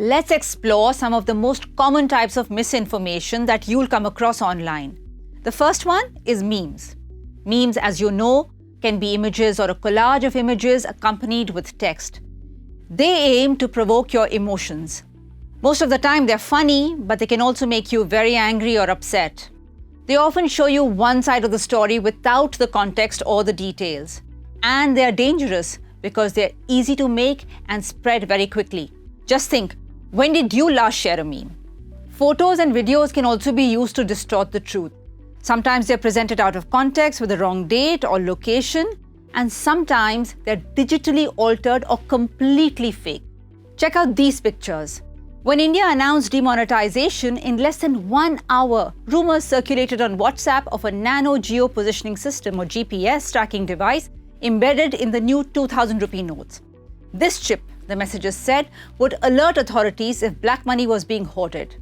Let's explore some of the most common types of misinformation that you'll come across online. The first one is memes. Memes, as you know, can be images or a collage of images accompanied with text. They aim to provoke your emotions. Most of the time they're funny, but they can also make you very angry or upset. They often show you one side of the story without the context or the details. And they are dangerous because they're easy to make and spread very quickly. Just think, when did you last share a meme? Photos and videos can also be used to distort the truth. Sometimes they're presented out of context with the wrong date or location, and sometimes they're digitally altered or completely fake. Check out these pictures. When India announced demonetization, in less than 1 hour, rumors circulated on WhatsApp of a nano geo-positioning system or GPS tracking device embedded in the new 2,000 rupee notes. This chip, the messages said, would alert authorities if black money was being hoarded.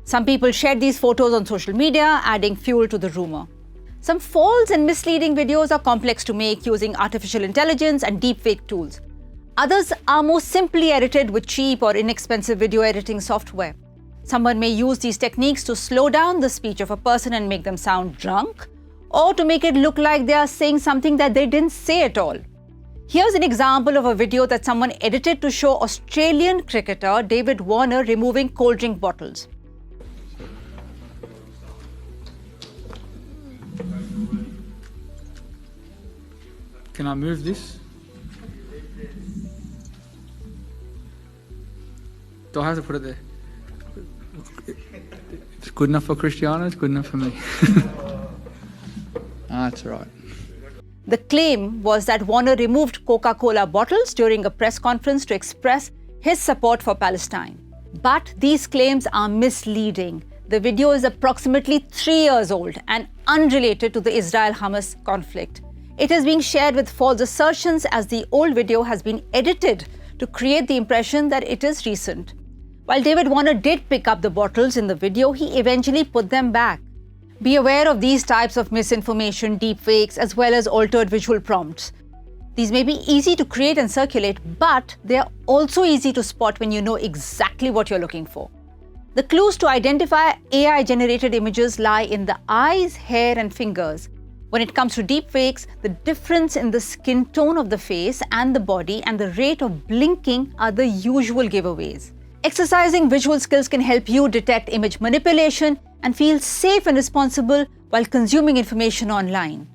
Some people shared these photos on social media, adding fuel to the rumor. Some false and misleading videos are complex to make using artificial intelligence and deepfake tools. Others are more simply edited with cheap or inexpensive video editing software. Someone may use these techniques to slow down the speech of a person and make them sound drunk, or to make it look like they are saying something that they didn't say at all. Here's an example of a video that someone edited to show Australian cricketer David Warner removing cold drink bottles. Can I move this? Do I have to put it there? It's good enough for Cristiano, it's good enough for me. That's right. The claim was that Warner removed Coca-Cola bottles during a press conference to express his support for Palestine. But these claims are misleading. The video is approximately 3 years old and unrelated to the Israel-Hamas conflict. It is being shared with false assertions as the old video has been edited to create the impression that it is recent. While David Warner did pick up the bottles in the video, he eventually put them back. Be aware of these types of misinformation, deepfakes, as well as altered visual prompts. These may be easy to create and circulate, but they are also easy to spot when you know exactly what you're looking for. The clues to identify AI-generated images lie in the eyes, hair, and fingers. When it comes to deepfakes, the difference in the skin tone of the face and the body and the rate of blinking are the usual giveaways. Exercising visual skills can help you detect image manipulation and feel safe and responsible while consuming information online.